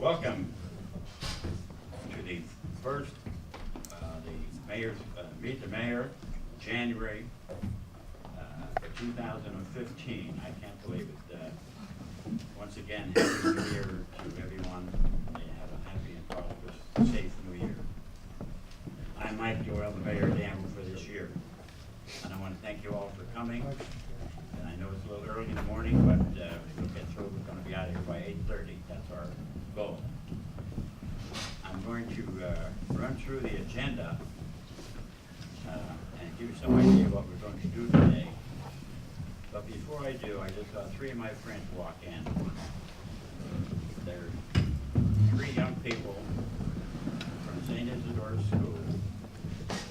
Welcome to the first, the mayor's, Meet the Mayor, January for 2015. I can't believe it. Once again, Happy New Year to everyone. May you have a happy and prosperous, safe New Year. I'm Mike Doyle, the Mayor of Danville for this year. And I want to thank you all for coming. And I know it's a little early in the morning, but we'll get through. We're going to be out of here by 8:30. That's our goal. I'm going to run through the agenda and give you some idea of what we're going to do today. But before I do, I just saw three of my friends walk in. They're three young people from St. Isidore's School.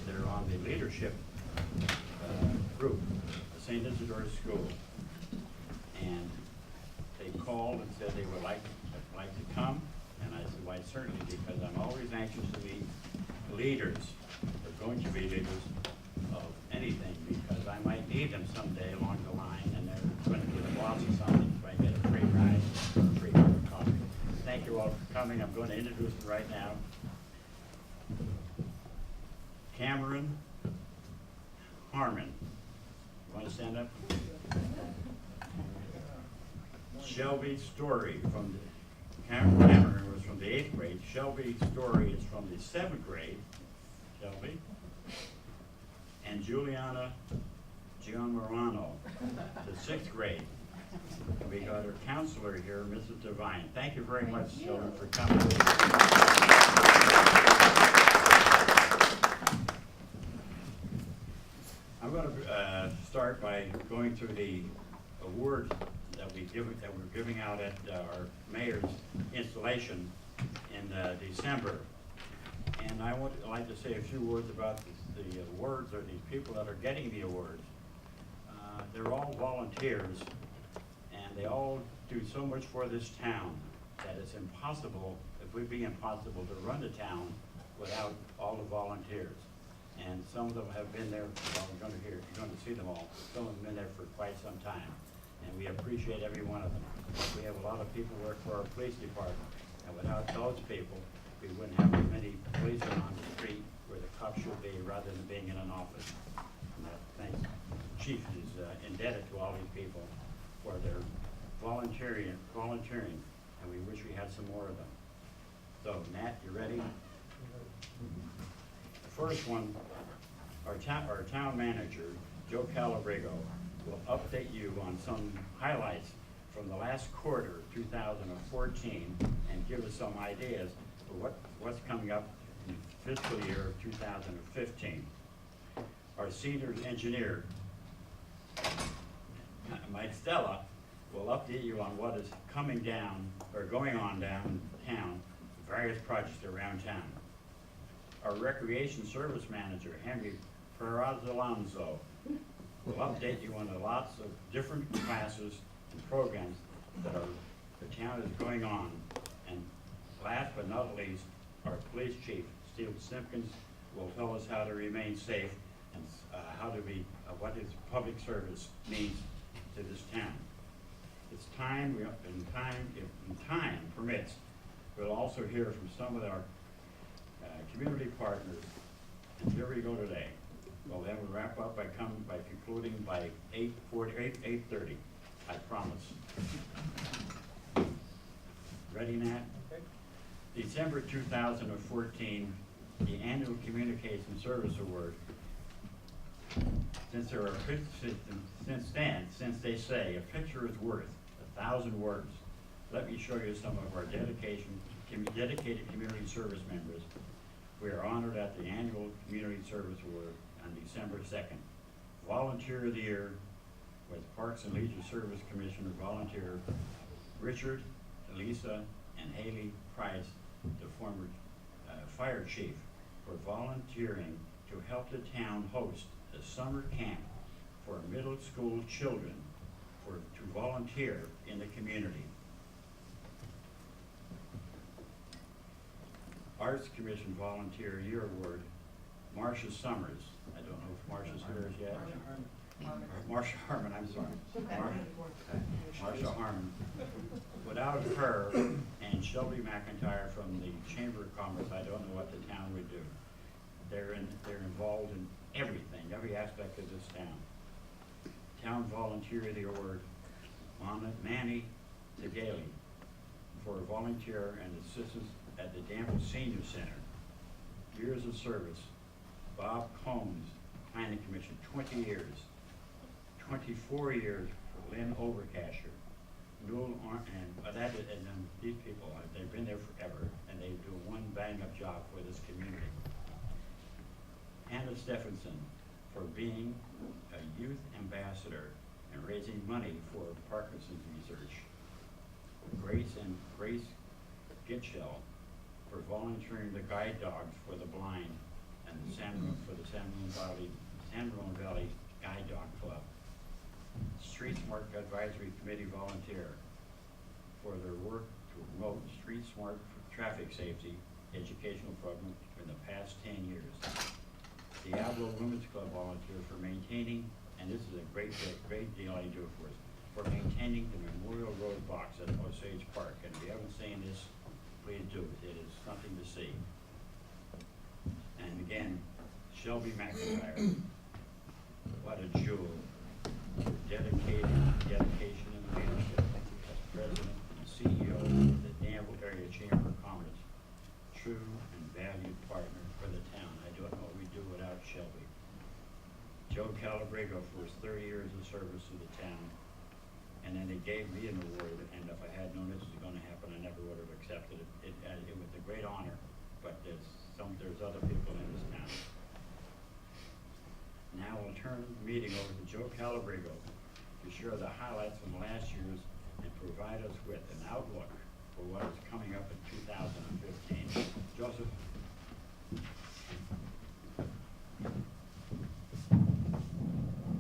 They're on the leadership group at St. Isidore's School. And they called and said they would like to come. And I said, why, certainly, because I'm always anxious to meet leaders. They're going to be leaders of anything, because I might need them someday along the line, and they're going to be the boss of something, so I get a free ride or a free cup of coffee. Thank you all for coming. I'm going to introduce them right now. Cameron Harmon. You want to stand up? Shelby Story from the Cameron was from the 8th grade. Shelby Story is from the 7th grade. Shelby. And Juliana Gianmarano, the 6th grade. And we got our counselor here, Mrs. Devine. Thank you very much, children, for coming. I'm going to start by going through the awards that we're giving out at our mayor's installation in December. And I would like to say a few words about the awards, or the people that are getting the awards. They're all volunteers, and they all do so much for this town that it's impossible, it would be impossible to run the town without all the volunteers. And some of them have been there, well, you're going to see them all. Some of them have been there for quite some time. And we appreciate every one of them. We have a lot of people work for our police department, and without those people, we wouldn't have as many policemen on the street where the cops should be, rather than being in an office. And that, thanks, Chief is indebted to all these people for their volunteering, and we wish we had some more of them. So, Nat, you ready? The first one, our town manager, Joe Calabrigo, will update you on some highlights from the last quarter, 2014, and give us some ideas for what's coming up in fiscal year of 2015. Our senior engineer, Mike Stella, will update you on what is coming down, or going on downtown, various projects around town. Our recreation service manager, Henry Perez-Alonso, will update you on the lots of different classes and programs that the town is going on. And last but not least, our police chief, Steve Simpkins, will tell us how to remain safe and what his public service means to this town. It's time, if time permits, we'll also hear from some of our community partners. And here we go today. Well, then we'll wrap up by concluding by 8:30, I promise. Ready, Nat? Okay. December 2014, the annual Communication Service Award. Since they say a picture is worth 1,000 words, let me show you some of our dedicated community service members. We are honored at the annual Community Service Award on December 2nd. Volunteer of the Year with Parks and Leisure Service Commissioner volunteer Richard, Elisa, and Haley Price, the former fire chief, for volunteering to help the town host a summer camp for middle school children to volunteer in the community. Arts Commission Volunteer Year Award, Marcia Summers. I don't know if Marcia's here yet. Marcia Harmon, I'm sorry. Marcia Harmon. Without her and Shelby McIntyre from the Chamber of Commerce, I don't know what the town would do. They're involved in everything, every aspect of this town. Town Volunteer of the Award, Manny Daly for volunteer and assistance at the Danville Senior Center. Years of service, Bob Combs, Planning Commission, 20 years. 24 years for Lynn Overcasher. Newell and then these people, they've been there forever, and they do one bang-up job for this community. Anna Stephenson for being a youth ambassador and raising money for Parkinson's research. Grace Gitschel for volunteering the guide dogs for the blind and the San Ramon Valley Guide Dog Club. Street Smart Advisory Committee volunteer for their work to promote street smart traffic safety educational program in the past 10 years. Diablo Women's Club volunteer for maintaining, and this is a great deal I do for us, for maintaining the Memorial Road box at Osage Park. And if you haven't seen this, please do it. It is something to see. And again, Shelby McIntyre, what a jewel. Dedication and leadership as President and CEO of the Danville Area Chamber of Commerce, true and valued partner for the town. I don't know what we'd do without Shelby. Joe Calabrigo for his 30 years of service to the town, and then they gave me an award, and if I had known this was going to happen, I never would have accepted it. It was a great honor, but there's other people in this town. Now I'll turn the meeting over to Joe Calabrigo to share the highlights from last year's and provide us with an outlook for what is coming up in 2015. Joseph.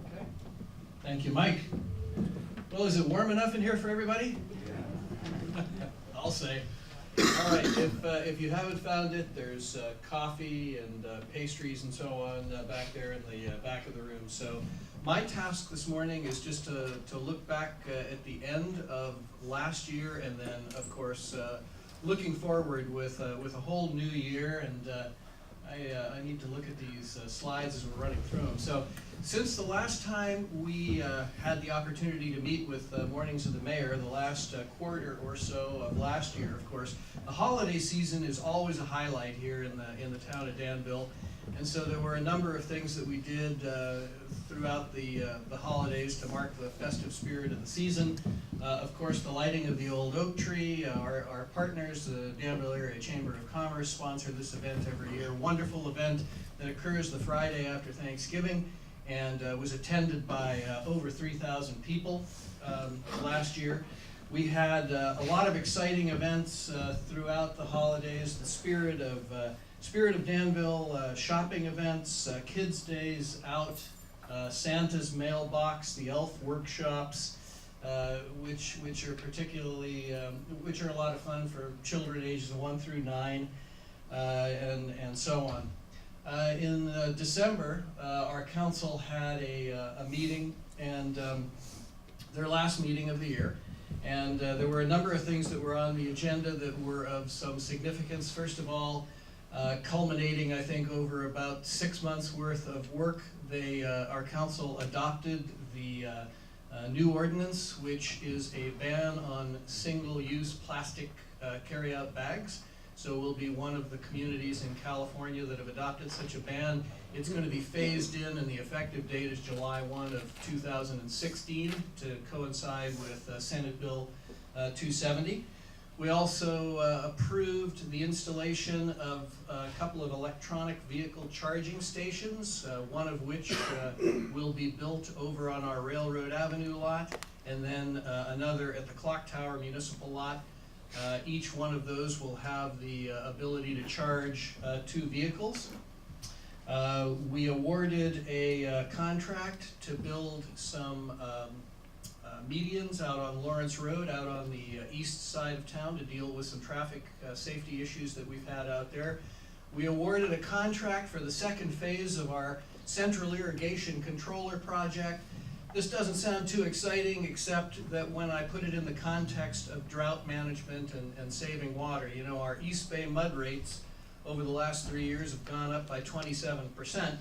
Okay. Thank you, Mike. Well, is it warm enough in here for everybody? Yeah. I'll say. All right, if you haven't found it, there's coffee and pastries and so on back there in the back of the room. So my task this morning is just to look back at the end of last year, and then, of course, looking forward with a whole new year. And I need to look at these slides as we're running through them. So since the last time we had the opportunity to meet with Mornings of the Mayor, the last quarter or so of last year, of course, the holiday season is always a highlight here in the town of Danville. And so there were a number of things that we did throughout the holidays to mark the festive spirit of the season. Of course, the lighting of the old oak tree. Our partners, the Danville Area Chamber of Commerce, sponsor this event every year. Wonderful event that occurs the Friday after Thanksgiving, and was attended by over 3,000 people last year. We had a lot of exciting events throughout the holidays. The Spirit of Danville shopping events, Kids Days out, Santa's mailbox, the elf workshops, which are particularly which are a lot of fun for children ages 1 through 9, and so on. In December, our council had a meeting, and their last meeting of the year. And there were a number of things that were on the agenda that were of some significance. First of all, culminating, I think, over about 6 months worth of work, our council adopted the new ordinance, which is a ban on single-use plastic carry-out bags. So we'll be one of the communities in California that have adopted such a ban. It's going to be phased in, and the effective date is July 1 of 2016 to coincide with Senate Bill 270. We also approved the installation of a couple of electronic vehicle charging stations, one of which will be built over on our Railroad Avenue lot, and then another at the Clock Tower Municipal lot. Each one of those will have the ability to charge 2 vehicles. We awarded a contract to build some medians out on Lawrence Road, out on the east side of town, to deal with some traffic safety issues that we've had out there. We awarded a contract for the second phase of our central irrigation controller project. This doesn't sound too exciting, except that when I put it in the context of drought management and saving water, you know, our East Bay mud rates over the last 3 years have gone up by 27%,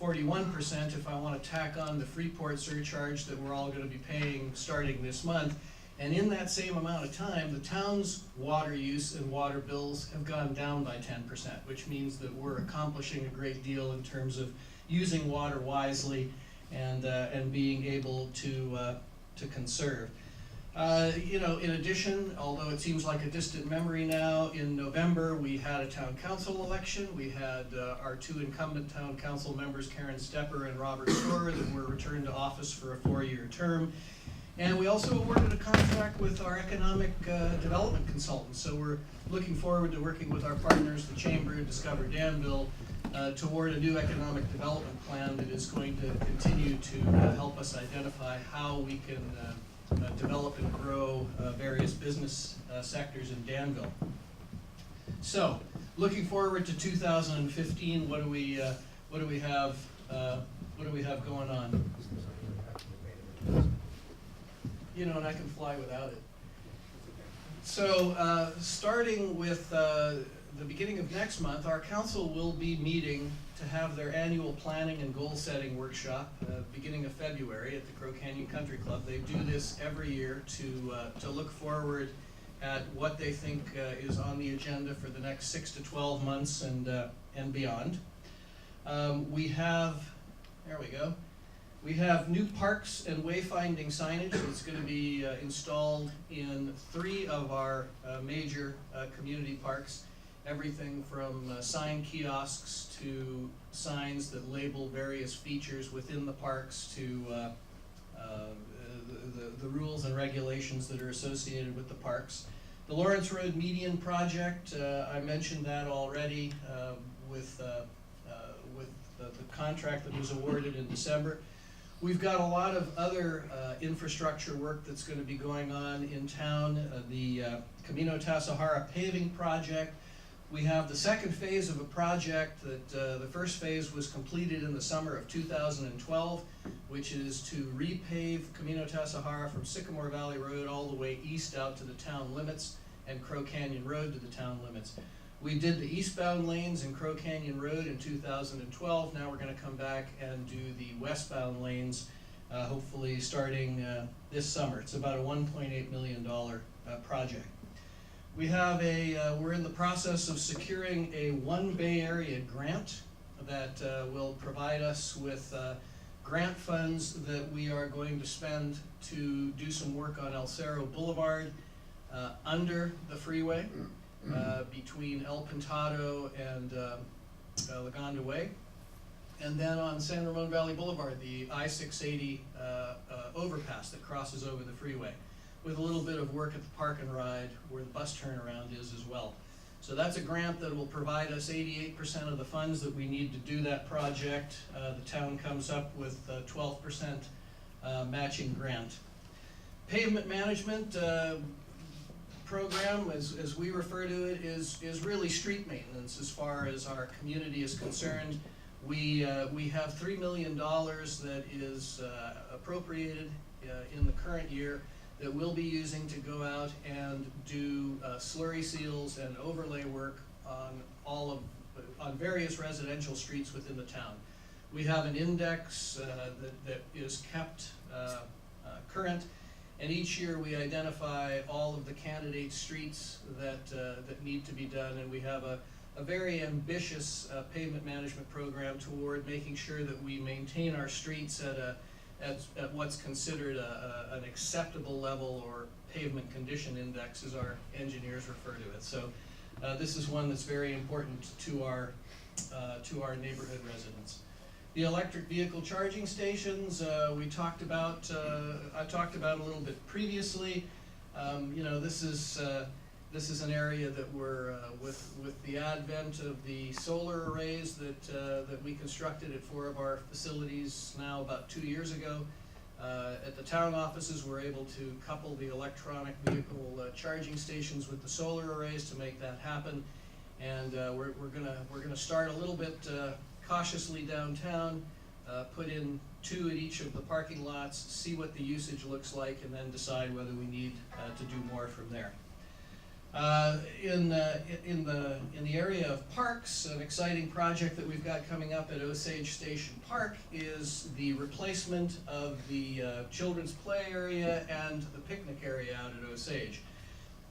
41% if I want to tack on the Freeport surcharge that we're all going to be paying starting this month. And in that same amount of time, the town's water use and water bills have gone down by 10%, which means that we're accomplishing a great deal in terms of using water wisely and being able to conserve. You know, in addition, although it seems like a distant memory now, in November we had a town council election. We had our 2 incumbent town council members, Karen Stepper and Robert Storer, that were returned to office for a 4-year term. And we also awarded a contract with our economic development consultants. So we're looking forward to working with our partners, the Chamber and Discover Danville, toward a new economic development plan that is going to continue to help us identify how we can develop and grow various business sectors in Danville. So, looking forward to 2015, what do we have going on? You know, and I can fly without it. So, starting with the beginning of next month, our council will be meeting to have their annual planning and goal-setting workshop, beginning of February at the Crow Canyon Country Club. They do this every year to look forward at what they think is on the agenda for the next 6 to 12 months and beyond. We have new parks and wayfinding signage that's going to be installed in 3 of our major community parks. Everything from sign kiosks to signs that label various features within the parks to the rules and regulations that are associated with the parks. The Lawrence Road Median Project, I mentioned that already with the contract that was awarded in December. We've got a lot of other infrastructure work that's going to be going on in town. The Camino Tassajara Paving Project. We have the second phase of a project that the first phase was completed in the summer of 2012, which is to repave Camino Tassajara from Sycamore Valley Road all the way east out to the town limits and Crow Canyon Road to the town limits. We did the eastbound lanes in Crow Canyon Road in 2012. Now we're going to come back and do the westbound lanes, hopefully starting this summer. It's about a $1.8 million project. We have we're in the process of securing a One Bay Area grant that will provide us with grant funds that we are going to spend to do some work on El Cerro Boulevard under the freeway between El Pintado and Lagonda Way. And then on San Ramon Valley Boulevard, the I-680 overpass that crosses over the freeway, with a little bit of work at the Park and Ride where the bus turnaround is as well. So that's a grant that will provide us 88% of the funds that we need to do that project. The town comes up with a 12% matching grant. Pavement management program, as we refer to it, is really street maintenance as far as our community is concerned. We have $3 million that is appropriated in the current year that we'll be using to go out and do slurry seals and overlay work on various residential streets within the town. We have an index that is kept current, and each year we identify all of the candidate streets that need to be done, and we have a very ambitious pavement management program toward making sure that we maintain our streets at what's considered an acceptable level, or pavement condition index, as our engineers refer to it. So this is one that's very important to our neighborhood residents. The electric vehicle charging stations I talked about a little bit previously. You know, this is an area that we're with the advent of the solar arrays that we constructed at 4 of our facilities now about 2 years ago. At the town offices, we're able to couple the electronic vehicle charging stations with the solar arrays to make that happen. And we're gonna start a little bit cautiously downtown. put in 2 at each of the parking lots, see what the usage looks like, and then decide whether we need to do more from there. In the area of parks, an exciting project that we've got coming up at Osage Station Park is the replacement of the children's play area and the picnic area out at Osage.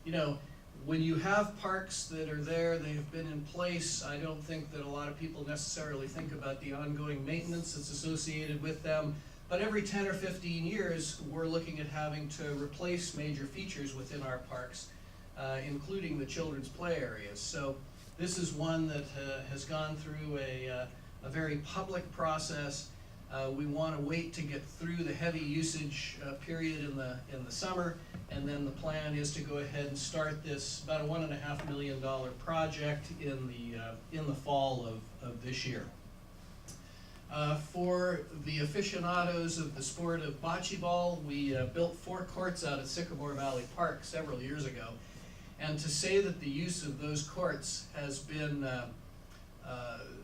You know, when you have parks that are there, they've been in place, I don't think that a lot of people necessarily think about the ongoing maintenance that's associated with them. But every 10 or 15 years, we're looking at having to replace major features within our parks, including the children's play areas. So this is one that has gone through a very public process. We want to wait to get through the heavy usage period in the summer, and then the plan is to go ahead and start this about a $1.5 million project in the fall of this year. For the aficionados of the sport of bocce ball, we built 4 courts out at Sycamore Valley Park several years ago. And to say that the use of those courts has been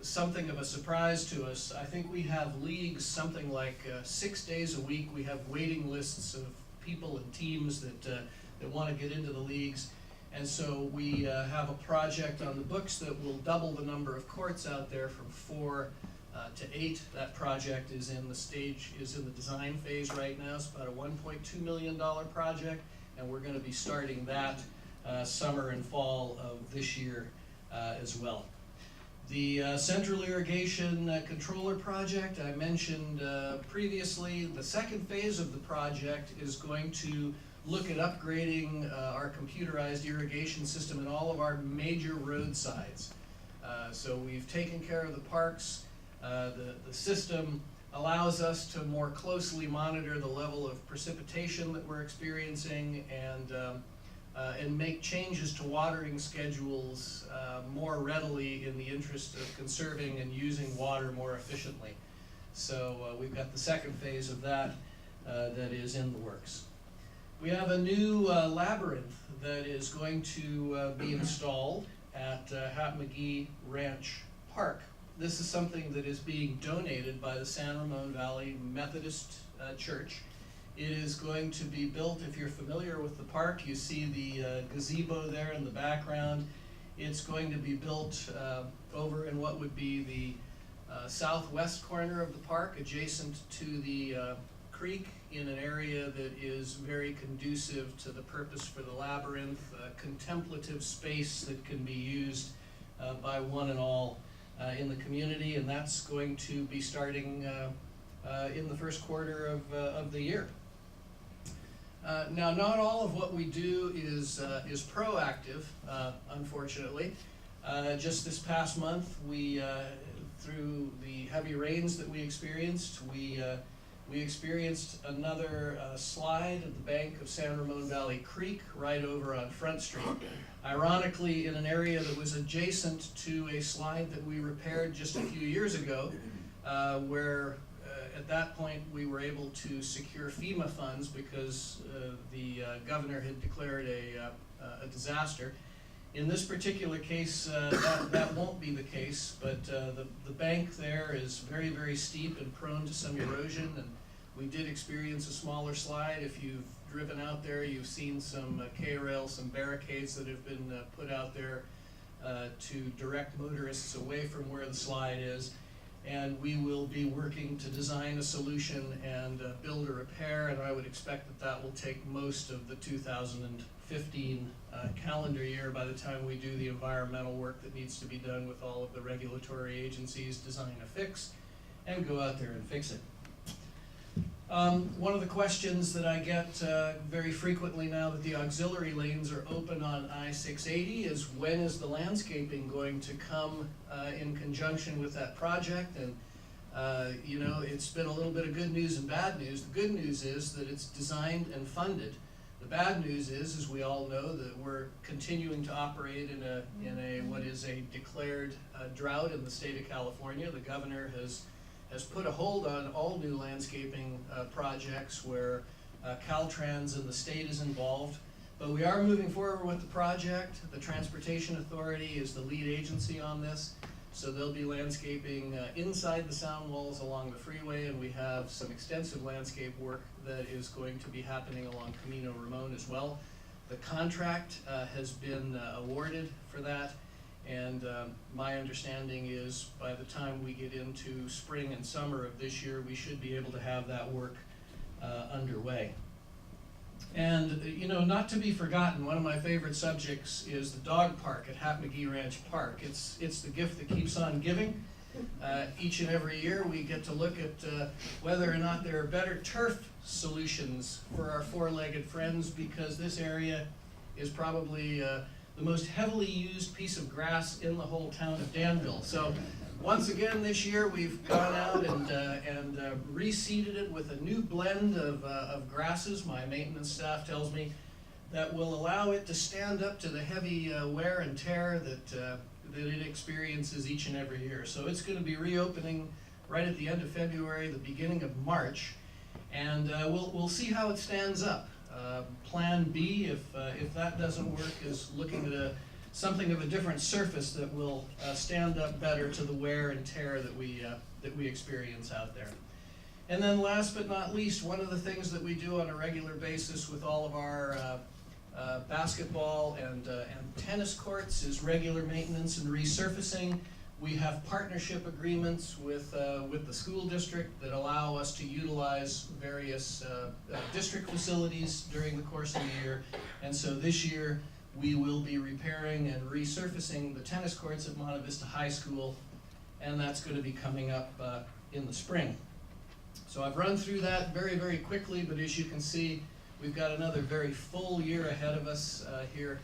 something of a surprise to us, I think we have leagues something like 6 days a week. We have waiting lists of people and teams that want to get into the leagues. And so we have a project on the books that will double the number of courts out there from 4 to 8. That project is in the design phase right now. It's about a $1.2 million project, and we're going to be starting that summer and fall of this year as well. The central irrigation controller project I mentioned previously, the second phase of the project is going to look at upgrading our computerized irrigation system in all of our major roadsides. So we've taken care of the parks. The system allows us to more closely monitor the level of precipitation that we're experiencing and make changes to watering schedules more readily in the interest of conserving and using water more efficiently. So we've got the second phase of that that is in the works. We have a new labyrinth that is going to be installed at Magee Ranch Park. This is something that is being donated by the San Ramon Valley Methodist Church. It is going to be built, if you're familiar with the park, you see the gazebo there in the background. It's going to be built over in what would be the southwest corner of the park, adjacent to the creek, in an area that is very conducive to the purpose for the labyrinth, contemplative space that can be used by one and all in the community, and that's going to be starting in the first quarter of the year. Now, not all of what we do is proactive, unfortunately. Just this past month, through the heavy rains that we experienced, we experienced another slide at the bank of San Ramon Valley Creek right over on Front Street. Ironically, in an area that was adjacent to a slide that we repaired just a few years ago, where at that point we were able to secure FEMA funds because the governor had declared a disaster. In this particular case, that won't be the case, but the bank there is very, very steep and prone to some erosion, and we did experience a smaller slide. If you've driven out there, you've seen some K-rails, some barricades that have been put out there to direct motorists away from where the slide is. And we will be working to design a solution and build a repair, and I would expect that will take most of the 2015 calendar year by the time we do the environmental work that needs to be done with all of the regulatory agencies, design a fix, and go out there and fix it. One of the questions that I get very frequently now that the auxiliary lanes are open on I-680 is, when is the landscaping going to come in conjunction with that project? And you know, it's been a little bit of good news and bad news. The good news is that it's designed and funded. The bad news is, as we all know, that we're continuing to operate in a what is a declared drought in the state of California. The governor has put a hold on all new landscaping projects where Caltrans and the state is involved. But we are moving forward with the project. The Transportation Authority is the lead agency on this. So there'll be landscaping inside the sound walls along the freeway, and we have some extensive landscape work that is going to be happening along Camino, Ramon as well. The contract has been awarded for that, and my understanding is by the time we get into spring and summer of this year, we should be able to have that work underway. And you know, not to be forgotten, one of my favorite subjects is the dog park at Magee Ranch Park. It's the gift that keeps on giving. Each and every year we get to look at whether or not there are better turf solutions for our four-legged friends, because this area is probably the most heavily used piece of grass in the whole town of Danville. So once again this year we've gone out and reseeded it with a new blend of grasses. My maintenance staff tells me that will allow it to stand up to the heavy wear and tear that it experiences each and every year. So it's going to be reopening right at the end of February, the beginning of March, and we'll see how it stands up. Plan B, if that doesn't work, is looking at something of a different surface that will stand up better to the wear and tear that we experience out there. And then last but not least, one of the things that we do on a regular basis with all of our basketball and tennis courts is regular maintenance and resurfacing. We have partnership agreements with the school district that allow us to utilize various district facilities during the course of the year. And so this year we will be repairing and resurfacing the tennis courts at Monte Vista High School, and that's going to be coming up in the spring. So I've run through that very, very quickly, but as you can see, we've got another very full year ahead of us here,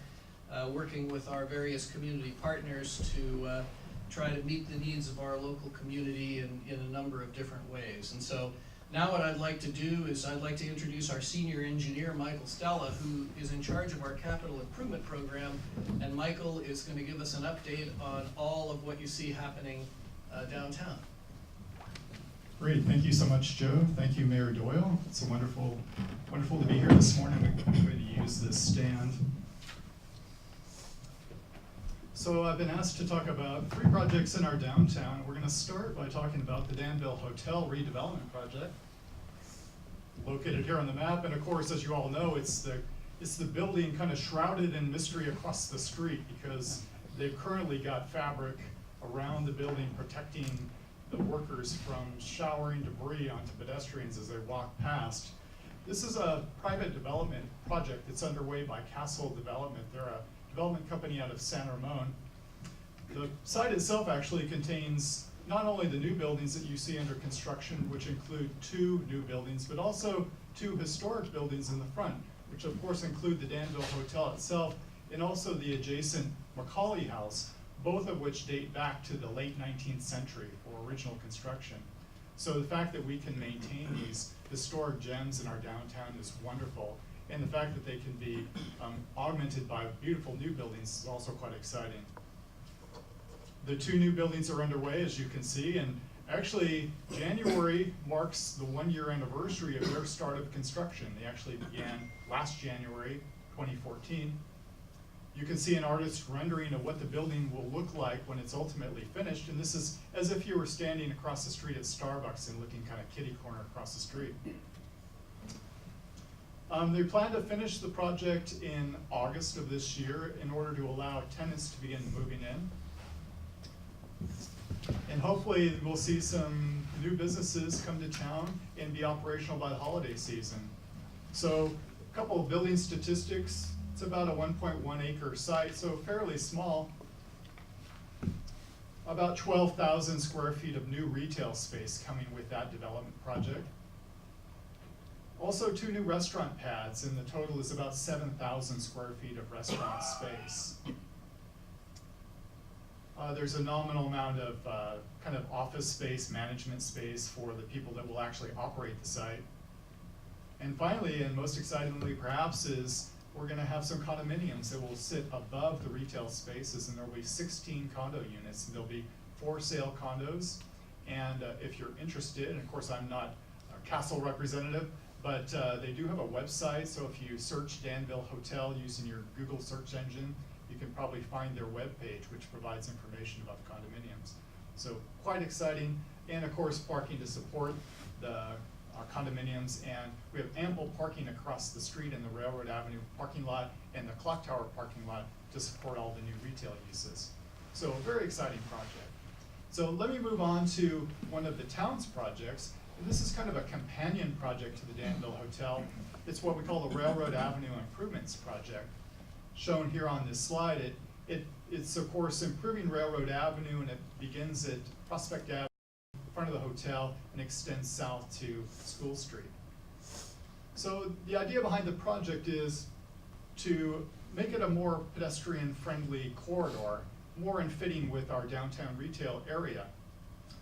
working with our various community partners to try to meet the needs of our local community in a number of different ways. And so now what I'd like to do is I'd like to introduce our senior engineer, Michael Stella, who is in charge of our capital improvement program. And Michael is going to give us an update on all of what you see happening downtown. Great, thank you so much, Joe. Thank you, Mayor Doyle. It's a wonderful to be here this morning. We're going to use this stand. So I've been asked to talk about 3 projects in our downtown. We're going to start by talking about the Danville Hotel redevelopment project, located here on the map. And of course, as you all know, it's the building kind of shrouded in mystery across the street, because they've currently got fabric around the building protecting the workers from showering debris onto pedestrians as they walk past. This is a private development project that's underway by Castle Development. They're a development company out of San Ramon. The site itself actually contains not only the new buildings that you see under construction, which include 2 new buildings, but also 2 historic buildings in the front, which of course include the Danville Hotel itself and also the adjacent Macaulay House, both of which date back to the late 19th century for original construction. So the fact that we can maintain these historic gems in our downtown is wonderful. And the fact that they can be augmented by beautiful new buildings is also quite exciting. The 2 new buildings are underway, as you can see, and actually January marks the 1-year anniversary of their start of construction. They actually began last January 2014. You can see an artist's rendering of what the building will look like when it's ultimately finished, and this is as if you were standing across the street at Starbucks and looking kind of kitty corner across the street. They plan to finish the project in August of this year in order to allow tenants to begin moving in. And hopefully we'll see some new businesses come to town and be operational by the holiday season. So a couple of building statistics. It's about a 1.1 acre site, so fairly small. About 12,000 square feet of new retail space coming with that development project. Also 2 new restaurant pads, and the total is about 7,000 square feet of restaurant space. There's a nominal amount of kind of office space, management space for the people that will actually operate the site. And finally, and most excitingly perhaps, is we're going to have some condominiums that will sit above the retail spaces, and there will be 16 condo units, and there'll be for sale condos. And if you're interested, and of course I'm not a Castle representative, but they do have a website, so if you search Danville Hotel using your Google search engine, you can probably find their webpage, which provides information about the condominiums. So quite exciting, and of course parking to support our condominiums, and we have ample parking across the street in the Railroad Avenue parking lot and the Clock Tower parking lot to support all the new retail uses. So a very exciting project. So let me move on to one of the town's projects. This is kind of a companion project to the Danville Hotel. It's what we call the Railroad Avenue Improvements Project. Shown here on this slide, it's of course improving Railroad Avenue, and it begins at Prospect Avenue, in front of the hotel, and extends south to School Street. So the idea behind the project is to make it a more pedestrian-friendly corridor, more in fitting with our downtown retail area.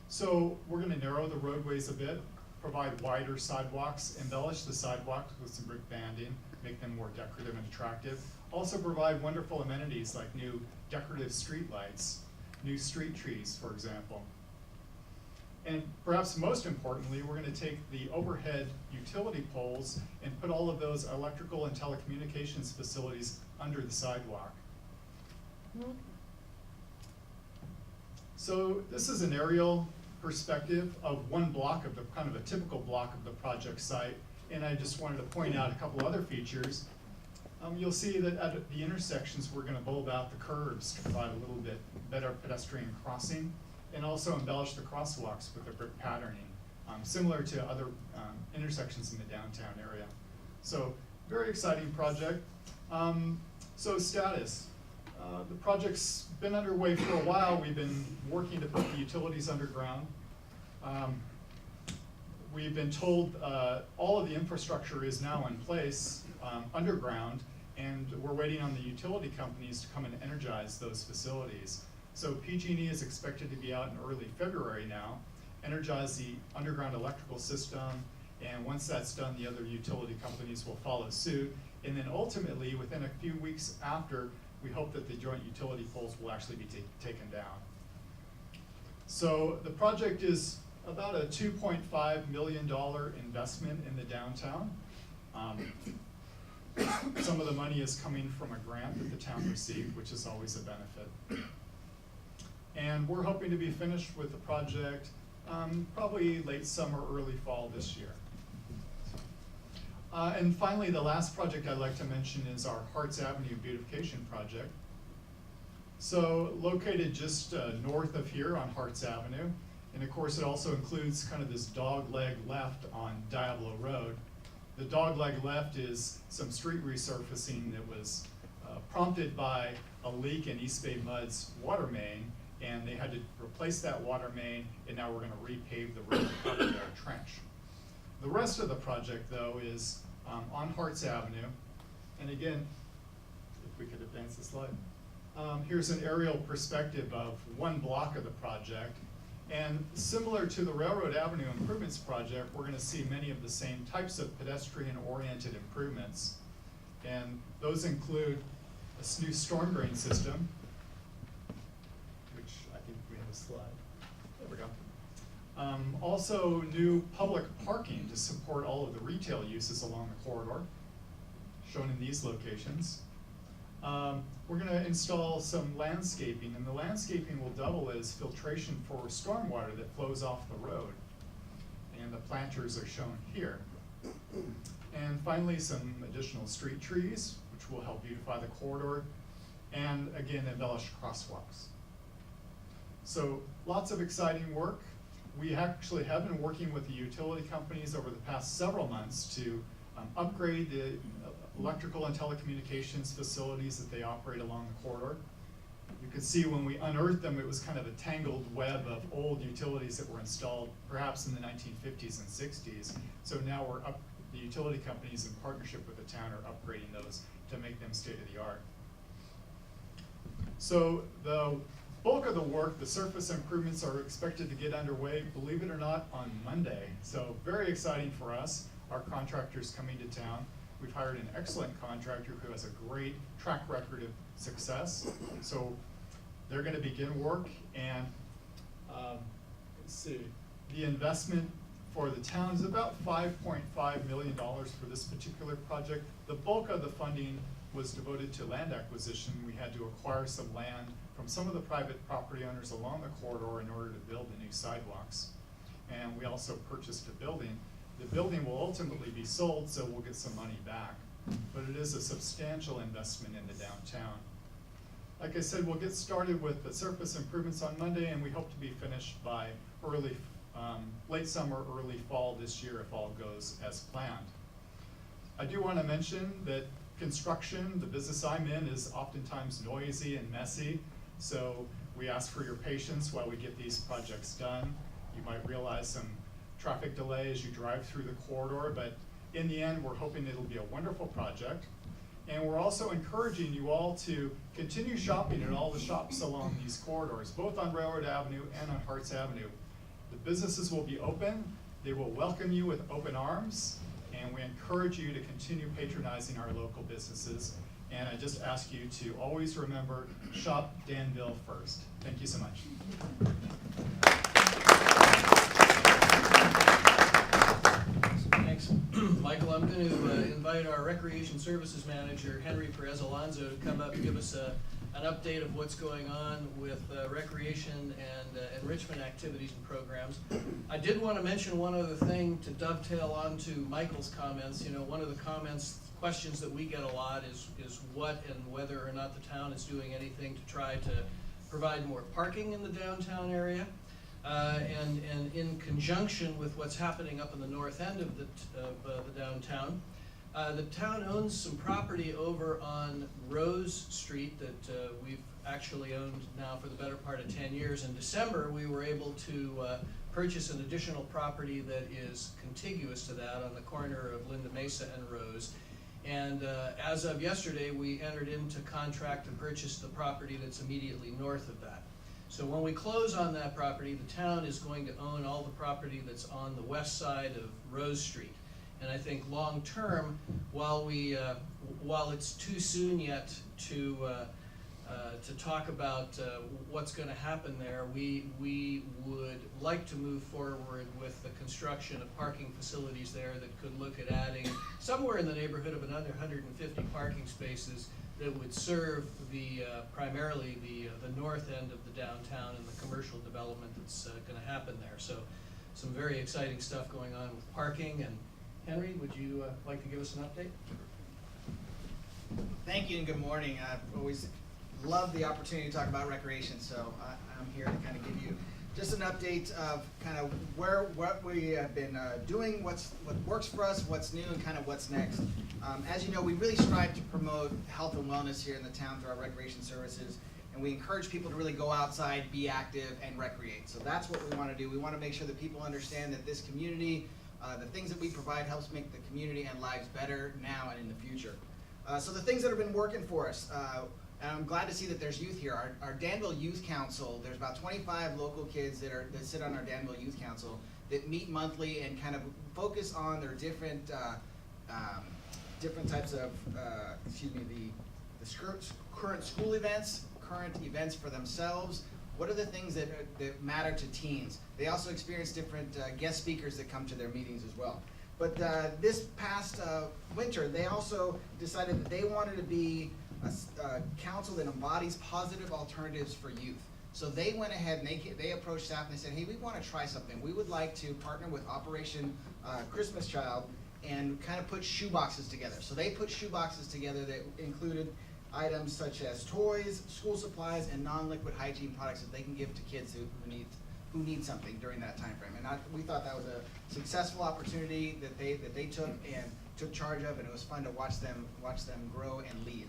So we're going to narrow the roadways a bit, provide wider sidewalks, embellish the sidewalks with some brick banding, make them more decorative and attractive. Also provide wonderful amenities like new decorative street lights, new street trees, for example. And perhaps most importantly, we're going to take the overhead utility poles and put all of those electrical and telecommunications facilities under the sidewalk. So this is an aerial perspective of one block of the, kind of a typical block of the project site. And I just wanted to point out a couple other features. You'll see that at the intersections, we're going to bulb out the curbs to provide a little bit better pedestrian crossing, and also embellish the crosswalks with the brick patterning, similar to other intersections in the downtown area. So very exciting project. So status. The project's been underway for a while. We've been working to put the utilities underground. We've been told all of the infrastructure is now in place underground, and we're waiting on the utility companies to come and energize those facilities. So PG&E is expected to be out in early February now, energize the underground electrical system, and once that's done, the other utility companies will follow suit. And then ultimately, within a few weeks after, we hope that the joint utility poles will actually be taken down. So the project is about a $2.5 million investment in the downtown. Some of the money is coming from a grant that the town received, which is always a benefit. And we're hoping to be finished with the project probably late summer, early fall this year. And finally, the last project I'd like to mention is our Harts Avenue beautification project. So located just north of here on Harts Avenue, and of course it also includes kind of this dogleg left on Diablo Road. The dogleg left is some street resurfacing that was prompted by a leak in East Bay Mud's water main, and they had to replace that water main, and now we're going to repave the road to cover their trench. The rest of the project, though, is on Harts Avenue, and again, if we could advance the slide. Here's an aerial perspective of one block of the project, and similar to the Railroad Avenue Improvements Project, we're going to see many of the same types of pedestrian-oriented improvements, and those include a new storm drain system, which I think we have a slide. There we go. Also new public parking to support all of the retail uses along the corridor, shown in these locations. We're going to install some landscaping, and the landscaping will double as filtration for stormwater that flows off the road. And the planters are shown here. And finally, some additional street trees, which will help beautify the corridor, and again, embellish crosswalks. So lots of exciting work. We actually have been working with the utility companies over the past several months to upgrade the electrical and telecommunications facilities that they operate along the corridor. You can see when we unearthed them, it was kind of a tangled web of old utilities that were installed perhaps in the 1950s and 60s. So now the utility companies in partnership with the town are upgrading those to make them state-of-the-art. So the bulk of the work, the surface improvements, are expected to get underway, believe it or not, on Monday. So very exciting for us. Our contractor's coming to town. We've hired an excellent contractor who has a great track record of success. So they're going to begin work, and let's see, the investment for the town is about $5.5 million for this particular project. The bulk of the funding was devoted to land acquisition. We had to acquire some land from some of the private property owners along the corridor in order to build the new sidewalks. And we also purchased a building. The building will ultimately be sold, so we'll get some money back. But it is a substantial investment in the downtown. Like I said, we'll get started with the surface improvements on Monday, and we hope to be finished by late summer, early fall this year if all goes as planned. I do want to mention that construction, the business I'm in, is oftentimes noisy and messy, so we ask for your patience while we get these projects done. You might realize some traffic delay as you drive through the corridor, but in the end, we're hoping it'll be a wonderful project. And we're also encouraging you all to continue shopping at all the shops along these corridors, both on Railroad Avenue and on Harts Avenue. The businesses will be open, they will welcome you with open arms, and we encourage you to continue patronizing our local businesses. And I just ask you to always remember, shop Danville first. Thank you so much. Thanks, Michael. I'm going to invite our Recreation Services Manager, Henry Perez Alonso, to come up and give us an update of what's going on with recreation and enrichment activities and programs. I did want to mention one other thing to dovetail on to Michael's comments. You know, one of the questions that we get a lot is what and whether or not the town is doing anything to try to provide more parking in the downtown area. And in conjunction with what's happening up in the north end of the downtown, the town owns some property over on Rose Street that we've actually owned now for the better part of 10 years. In December, we were able to purchase an additional property that is contiguous to that on the corner of Linda Mesa and Rose. And as of yesterday, we entered into contract to purchase the property that's immediately north of that. So when we close on that property, the town is going to own all the property that's on the west side of Rose Street. And I think long term, while it's too soon yet to talk about what's going to happen there, we would like to move forward with the construction of parking facilities there that could look at adding somewhere in the neighborhood of another 150 parking spaces that would serve primarily the north end of the downtown and the commercial development that's going to happen there. So some very exciting stuff going on with parking. And Henry, would you like to give us an update? Thank you and good morning. I've always loved the opportunity to talk about recreation, so I'm here to kind of give you just an update of kind of what we have been doing, what works for us, what's new, and kind of what's next. As you know, we really strive to promote health and wellness here in the town through our recreation services, and we encourage people to really go outside, be active, and recreate. So that's what we want to do. We want to make sure that people understand that this community, the things that we provide helps make the community and lives better now and in the future. So the things that have been working for us, and I'm glad to see that there's youth here. Our Danville Youth Council, there's about 25 local kids that sit on our Danville Youth Council that meet monthly and kind of focus on their different types of, the current school events, current events for themselves. What are the things that matter to teens? They also experience different guest speakers that come to their meetings as well. But this past winter, they also decided that they wanted to be a council that embodies positive alternatives for youth. So they went ahead and they approached staff and they said, hey, we want to try something. We would like to partner with Operation Christmas Child and kind of put shoe boxes together. So they put shoe boxes together that included items such as toys, school supplies, and non-liquid hygiene products that they can give to kids who need something during that time frame. And we thought that was a successful opportunity that they took and took charge of, and it was fun to watch them grow and lead.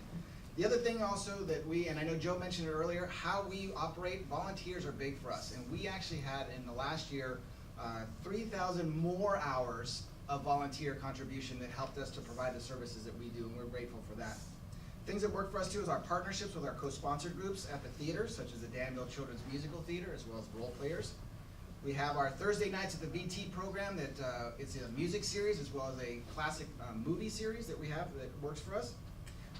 The other thing also that and I know Joe mentioned it earlier, how we operate, volunteers are big for us. And we actually had in the last year 3,000 more hours of volunteer contribution that helped us to provide the services that we do, and we're grateful for that. Things that work for us too is our partnerships with our co-sponsored groups at the theater, such as the Danville Children's Musical Theater, as well as role players. We have our Thursday nights at the VT program that it's a music series as well as a classic movie series that we have that works for us.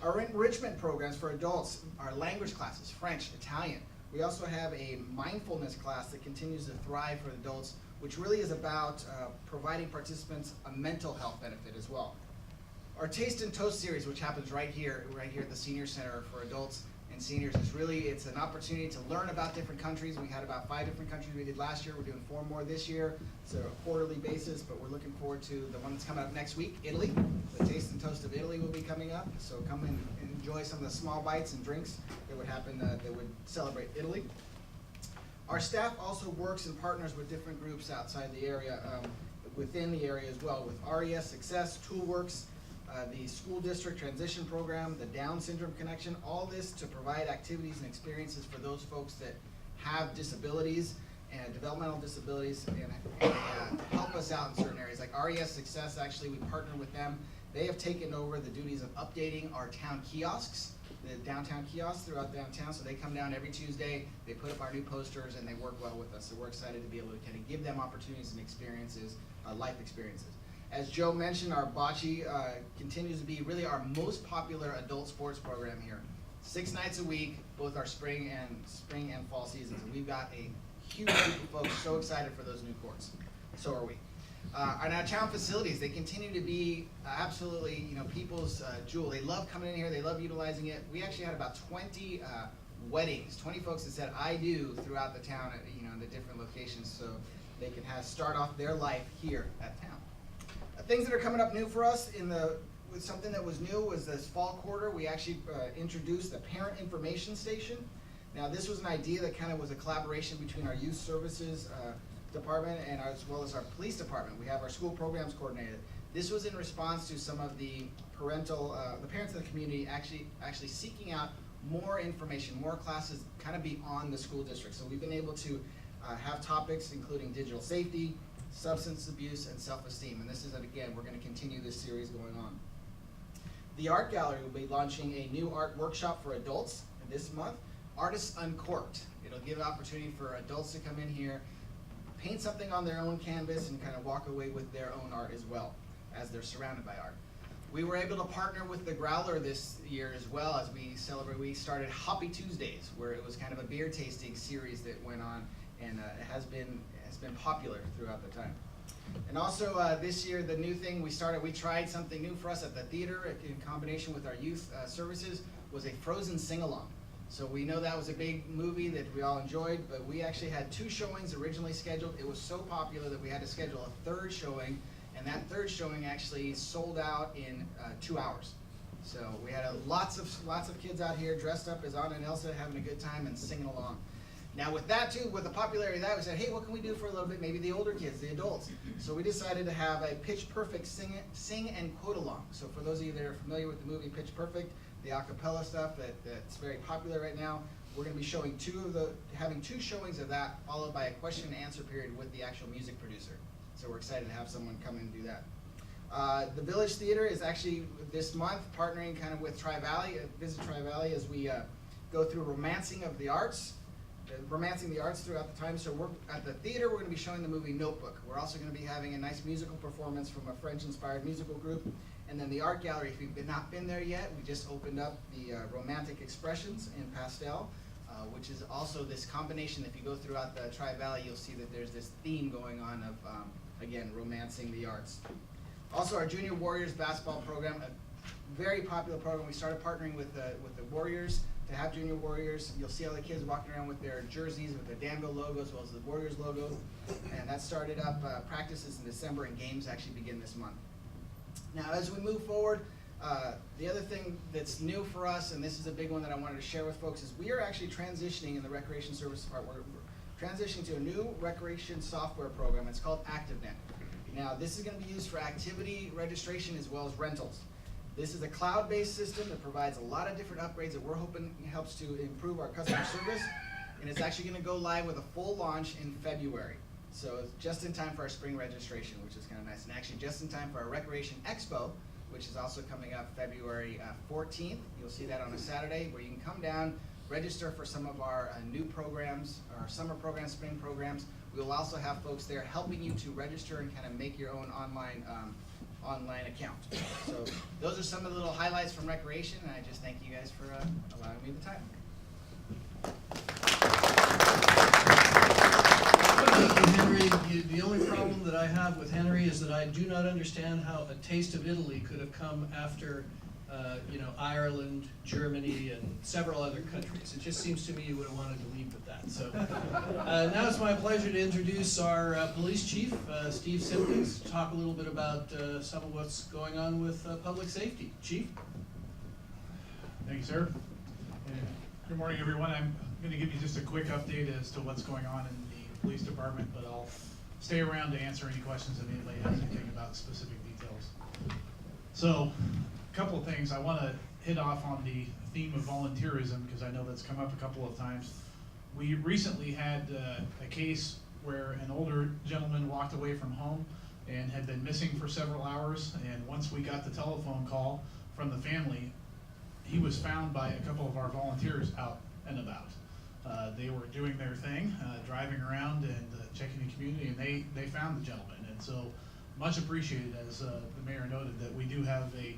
Our enrichment programs for adults, our language classes, French, Italian. We also have a mindfulness class that continues to thrive for adults, which really is about providing participants a mental health benefit as well. Our Taste and Toast series, which happens right here at the Senior Center for adults and seniors, it's an opportunity to learn about different countries. We had about 5 different countries we did last year. We're doing 4 more this year. It's a quarterly basis, but we're looking forward to the one that's coming up next week, Italy. The Taste and Toast of Italy will be coming up. So come and enjoy some of the small bites and drinks that would happen, that would celebrate Italy. Our staff also works and partners with different groups outside the area, within the area as well, with RES Success, Toolworks, the school district transition program, the Down syndrome connection, all this to provide activities and experiences for those folks that have disabilities and developmental disabilities, and help us out in certain areas. Like RES Success, actually, we partner with them. They have taken over the duties of updating our town kiosks, the downtown kiosks throughout downtown. So they come down every Tuesday, they put up our new posters, and they work well with us. So we're excited to be able to kind of give them opportunities and experiences, life experiences. As Joe mentioned, our Bocce continues to be really our most popular adult sports program here. 6 nights a week, both our spring and fall seasons. And we've got a huge group of folks so excited for those new courts. So are we. And our town facilities, they continue to be absolutely, people's jewel. They love coming in here. They love utilizing it. We actually had about 20 weddings, 20 folks that said "I do" throughout the town, in the different locations, so they can start off their life here at town. Things that are coming up new for us with something that was new was this fall quarter. We actually introduced the Parent Information Station. Now, this was an idea that kind of was a collaboration between our youth services department and as well as our police department. We have our school programs coordinator. This was in response to some of the parents in the community actually seeking out more information, more classes kind of beyond the school district. So we've been able to have topics including digital safety, substance abuse, and self-esteem. And this is, again, we're going to continue this series going on. The Art Gallery will be launching a new art workshop for adults this month, Artists Uncorked. It'll give an opportunity for adults to come in here, paint something on their own canvas, and kind of walk away with their own art as well, as they're surrounded by art. We were able to partner with the Growler this year as well as we celebrate. We started Hoppy Tuesdays, where it was kind of a beer tasting series that went on, and it has been popular throughout the time. And also this year, the new thing we tried something new for us at the theater in combination with our youth services, was a Frozen sing-along. So we know that was a big movie that we all enjoyed, but we actually had 2 showings originally scheduled. It was so popular that we had to schedule a 3rd showing, and that 3rd showing actually sold out in 2 hours. So we had lots of kids out here dressed up as Anna and Elsa, having a good time and singing along. Now with that too, with the popularity of that, we said, hey, what can we do for a little bit, maybe the older kids, the adults? So we decided to have a Pitch Perfect sing and quote along. So for those of you that are familiar with the movie Pitch Perfect, the a cappella stuff that's very popular right now, we're going to be showing having 2 showings of that, followed by a question and answer period with the actual music producer. So we're excited to have someone come in and do that. The Village Theater is actually this month partnering kind of with Tri-Valley, Visit Tri-Valley, as we go through romancing the arts throughout the time. So we're at the theater, we're going to be showing the movie Notebook. We're also going to be having a nice musical performance from a French-inspired musical group. And then the art gallery, if you've not been there yet, we just opened up the Romantic Expressions in pastel, which is also this combination. If you go throughout the Tri-Valley, you'll see that there's this theme going on of, again, romancing the arts. Also, our Junior Warriors basketball program, a very popular program. We started partnering with the Warriors to have Junior Warriors. You'll see all the kids walking around with their jerseys with the Danville logo as well as the Warriors logo. And that started up practices in December, and games actually begin this month. Now, as we move forward, the other thing that's new for us, and this is a big one that I wanted to share with folks, is we are actually transitioning in the Recreation Services Department. We're transitioning to a new recreation software program. It's called ActiveNet. Now, this is going to be used for activity registration as well as rentals. This is a cloud-based system that provides a lot of different upgrades that we're hoping helps to improve our customer service, and it's actually going to go live with a full launch in February. So it's just in time for our spring registration, which is kind of nice, and actually just in time for our Recreation Expo, which is also coming up February 14th. You'll see that on a Saturday, where you can come down, register for some of our new programs, our summer programs, spring programs. We will also have folks there helping you to register and kind of make your own online account. So those are some of the little highlights from Recreation, and I just thank you guys for allowing me the time. Thank you, Henry. The only problem that I have have with Henry is that I do not understand how A Taste of Italy could have come after, Ireland, Germany, and several other countries. It just seems to me you would have wanted to leave with that. So now it's my pleasure to introduce our police chief, Steve Simpkins, to talk a little bit about some of what's going on with public safety. Chief? Thank you, sir. And good morning, everyone. I'm going to give you just a quick update as to what's going on in the police department, but I'll stay around to answer any questions if anybody has anything about specific details. So, a couple of things. I want to hit off on the theme of volunteerism because I know that's come up a couple of times. We recently had a case where an older gentleman walked away from home and had been missing for several hours, and once we got the telephone call from the family, he was found by a couple of our volunteers out and about. They were doing their thing, driving around and checking the community, and they found the gentleman. And so, much appreciated, as the mayor noted, that we do have a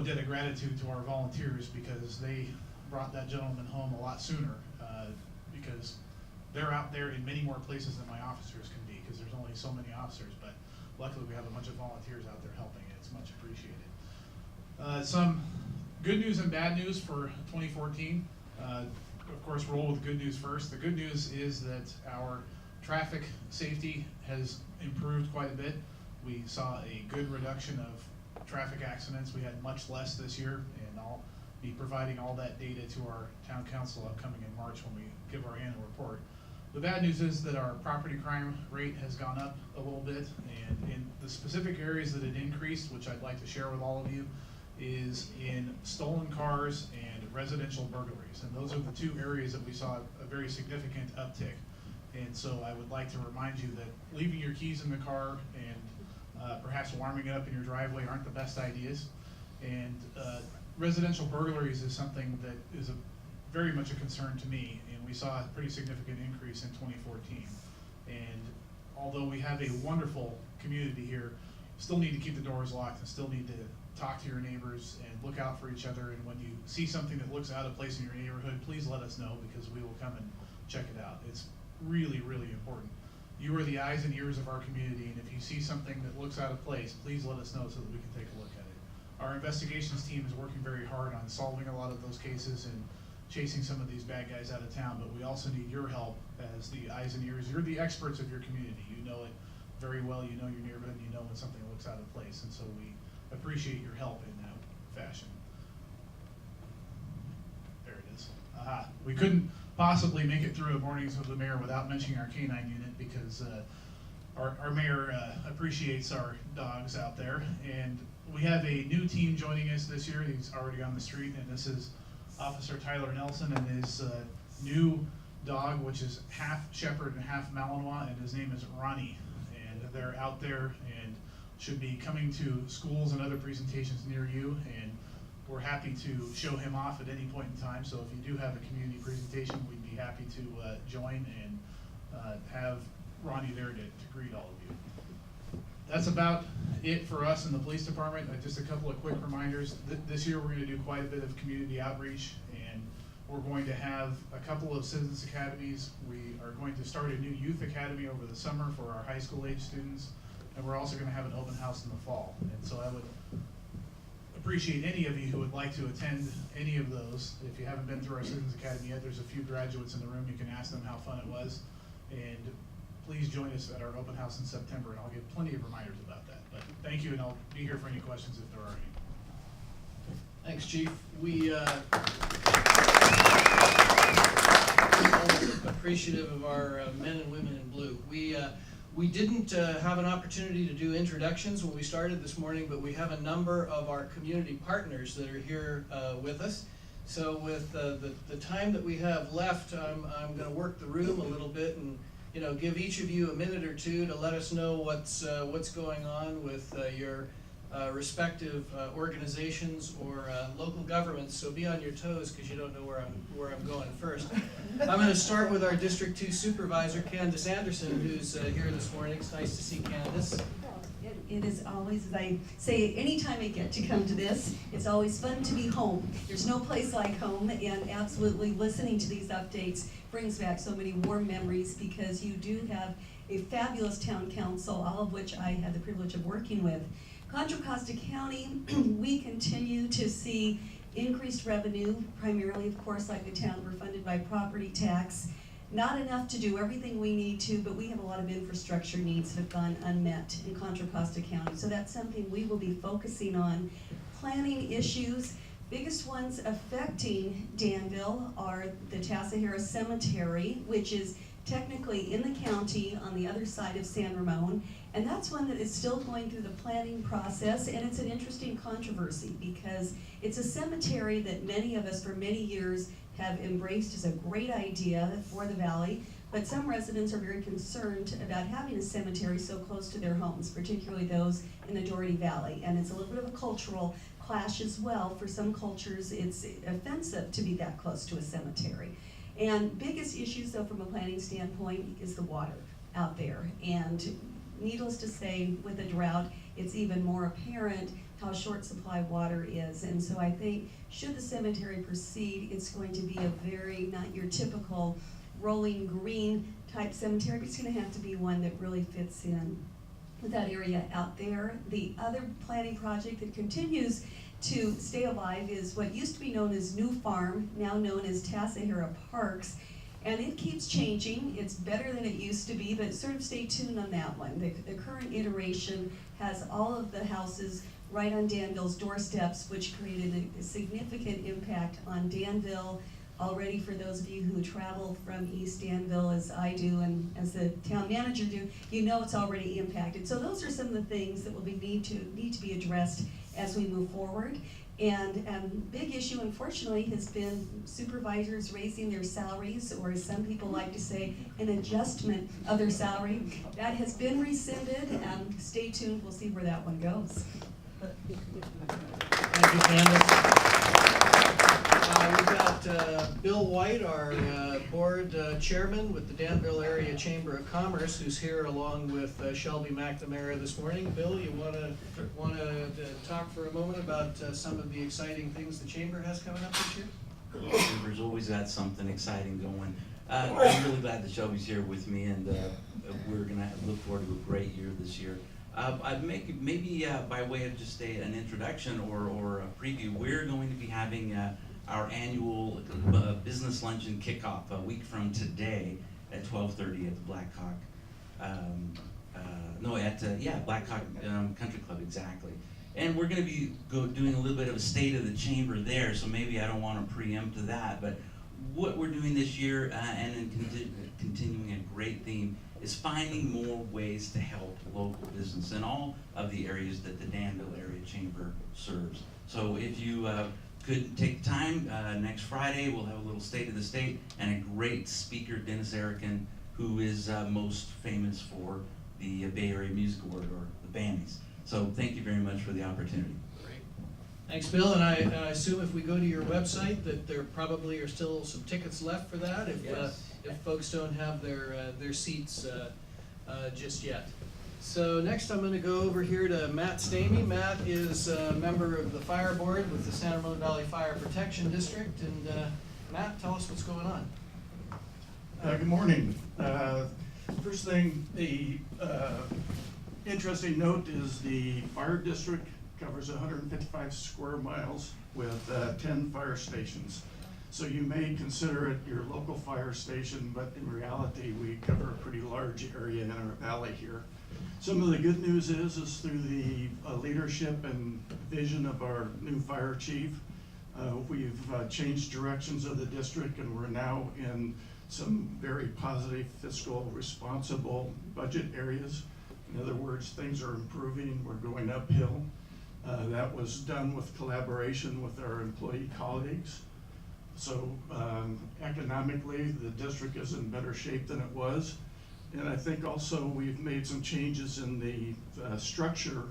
debt of gratitude to our volunteers because they brought that gentleman home a lot sooner, because they're out there in many more places than my officers can be, because there's only so many officers, but luckily we have a bunch of volunteers out there helping, and it's much appreciated. Some good news and bad news for 2014. Of course, roll with good news first. The good news is that our traffic safety has improved quite a bit. We saw a good reduction of traffic accidents. We had much less this year, and I'll be providing all that data to our town council upcoming in March when we give our annual report. The bad news is that our property crime rate has gone up a little bit, and in the specific areas that it increased, which I'd like to share with all of you, is in stolen cars and residential burglaries. And those are the two areas that we saw a very significant uptick. And so I would like to remind you that leaving your keys in the car and perhaps warming it up in your driveway aren't the best ideas. And residential burglaries is something that is very much a concern to me, and we saw a pretty significant increase in 2014. And although we have a wonderful community here, still need to keep the doors locked and still need to talk to your neighbors and look out for each other. And when you see something that looks out of place in your neighborhood, please let us know, because we will come and check it out. It's really, really important. You are the eyes and ears of our community, and if you see something that looks out of place, please let us know so that we can take a look at it. Our investigations team is working very hard on solving a lot of those cases and chasing some of these bad guys out of town, but we also need your help as the eyes and ears. You're the experts of your community. You know it very well. You know your neighborhood, and you know when something looks out of place, and so we appreciate your help in that fashion. There it is. Aha. We couldn't possibly make it through a mornings with the mayor without mentioning our canine unit, because our mayor appreciates our dogs out there. And we have a new team joining us this year. He's already on the street, and this is Officer Tyler Nelson and his new dog, which is half Shepherd and half Malinois, and his name is Ronnie. And they're out there and should be coming to schools and other presentations near you, and we're happy to show him off at any point in time. So if you do have a community presentation, we'd be happy to join and have Ronnie there to greet all of you. That's about it for us in the police department. Just a couple of quick reminders. This year we're going to do quite a bit of community outreach, and we're going to have a couple of citizens academies. We are going to start a new youth academy over the summer for our high school age students, and we're also going to have an open house in the fall. And so I would appreciate any of you who would like to attend any of those. If you haven't been through our Citizens Academy yet, there's a few graduates in the room. You can ask them how fun it was. And please join us at our open house in September, and I'll give plenty of reminders about that. But thank you, and I'll be here for any questions if there are any. Thanks, Chief. We always appreciative of our men and women in blue. We didn't have an opportunity to do introductions when we started this morning, but we have a number of our community partners that are here with us. So with the time that we have left, I'm going to work the room a little bit and give each of you a minute or two to let us know what's going on with your respective organizations or local governments. So be on your toes, because you don't know where I'm going first. I'm going to start with our District 2 Supervisor, Candace Anderson, who's here this morning. It's nice to see Candace. It is always, as I say, anytime I get to come to this, it's always fun to be home. There's no place like home, and absolutely listening to these updates brings back so many warm memories, because you do have a fabulous town council, all of which I had the privilege of working with. Contra Costa County, we continue to see increased revenue, primarily, of course, like the town, we're funded by property tax. Not enough to do everything we need to, but we have a lot of infrastructure needs that have gone unmet in Contra Costa County. So that's something we will be focusing on. Planning issues, biggest ones affecting Danville are the Tassajara Cemetery, which is technically in the county on the other side of San Ramon. And that's one that is still going through the planning process, and it's an interesting controversy because it's a cemetery that many of us for many years have embraced as a great idea for the valley, but some residents are very concerned about having a cemetery so close to their homes, particularly those in the Doherty Valley. And it's a little bit of a cultural clash as well. For some cultures, it's offensive to be that close to a cemetery. And biggest issues, though, from a planning standpoint, is the water out there. And needless to say, with a drought, it's even more apparent how short supply water is. And so I think, should the cemetery proceed, it's going to be a very, not your typical rolling green type cemetery, but it's gonna have to be one that really fits in with that area out there. The other planning project that continues to stay alive is what used to be known as New Farm, now known as Tassajara Parks. And it keeps changing. It's better than it used to be, but sort of stay tuned on that one. The current iteration has all of the houses right on Danville's doorsteps, which created a significant impact on Danville. Already, for those of you who travel from East Danville, as I do and as the town manager do, you know it's already impacted. So those are some of the things that will need to be addressed as we move forward. And big issue, unfortunately, has been supervisors raising their salaries, or as some people like to say, an adjustment of their salary. That has been rescinded. Stay tuned, we'll see where that one goes. Thank you, Candace. We've got Bill White, our board chairman with the Danville Area Chamber of Commerce, who's here along with Shelby McNamara this morning. Bill, you want to talk for a moment about some of the exciting things the chamber has coming up this year? The chamber's always got something exciting going. I'm really glad that Shelby's here with me, and we're gonna look forward to a great year this year. I'd maybe by way of just an introduction or a preview, we're going to be having our annual business luncheon kickoff a week from today at 12:30 at the Blackhawk. Blackhawk Country Club, exactly. And we're going to be doing a little bit of a state of the chamber there, so maybe I don't want to preempt that, but what we're doing this year, and continuing a great theme, is finding more ways to help local business in all of the areas that the Danville Area Chamber serves. So if you could take time, next Friday we'll have a little State of the State and a great speaker, Dennis Erickson, who is most famous for the Bay Area Music Award, or the BAMIs. So thank you very much for the opportunity. Great. Thanks, Bill, and I assume if we go to your website that there probably are still some tickets left for that if folks don't have their seats just yet. So next I'm going to go over here to Matt Stamey. Matt is a member of the fire board with the San Ramon Valley Fire Protection District. And Matt, tell us what's going on. Good morning. First thing, the interesting note is the fire district covers 155 square miles with 10 fire stations. So you may consider it your local fire station, but in reality, we cover a pretty large area in our valley here. Some of the good news is through the leadership and vision of our new fire chief, we've changed directions of the district, and we're now in some very positive fiscal responsible budget areas. In other words, things are improving, we're going uphill. That was done with collaboration with our employee colleagues. So economically, the district is in better shape than it was. And I think also we've made some changes in the structure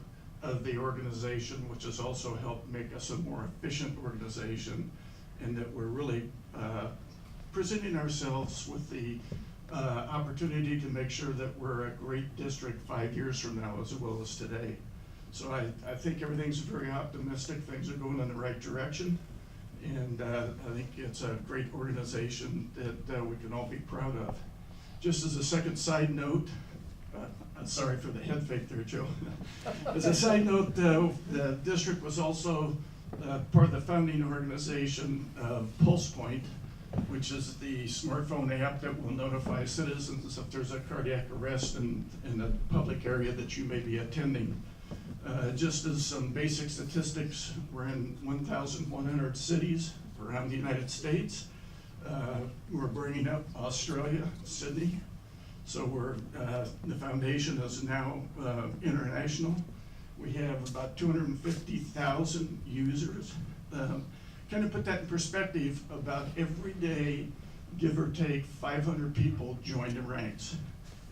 of the organization, which has also helped make us a more efficient organization, and that we're really presenting ourselves with the opportunity to make sure that we're a great district 5 years from now as well as today. So I think everything's very optimistic, things are going in the right direction, and I think it's a great organization that we can all be proud of. Just as a second side note, I'm sorry for the head fake there, Joe. As a side note, the district was also part of the founding organization of Pulse Point, which is the smartphone app that will notify citizens if there's a cardiac arrest in a public area that you may be attending. Just as some basic statistics, we're in 1,100 cities around the United States. We're bringing up Australia, Sydney. So the foundation is now international. We have about 250,000 users. Kind of put that in perspective, about every day, give or take, 500 people join the ranks.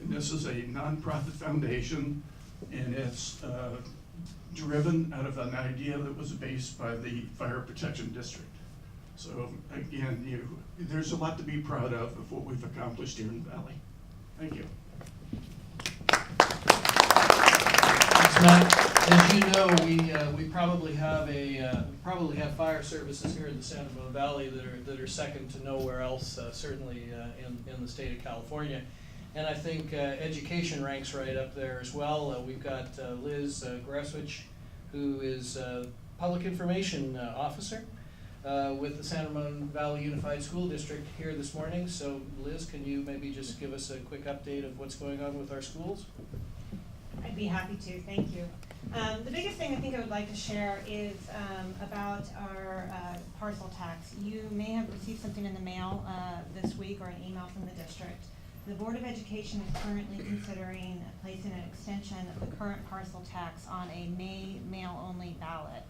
And this is a nonprofit foundation, and it's driven out of an idea that was based by the Fire Protection District. So again, there's a lot to be proud of what we've accomplished here in the Valley. Thank you. Thanks, Matt. As you know, we probably have fire services here in the San Ramon Valley that are second to nowhere else, certainly in the state of California. And I think education ranks right up there as well. We've got Liz Gresswich, who is Public Information Officer with the San Ramon Valley Unified School District here this morning. So Liz, can you maybe just give us a quick update of what's going on with our schools? I'd be happy to, thank you. The biggest thing I think I would like to share is about our parcel tax. You may have received something in the mail this week or an email from the district. The Board of Education is currently considering placing an extension of the current parcel tax on a May mail-only ballot.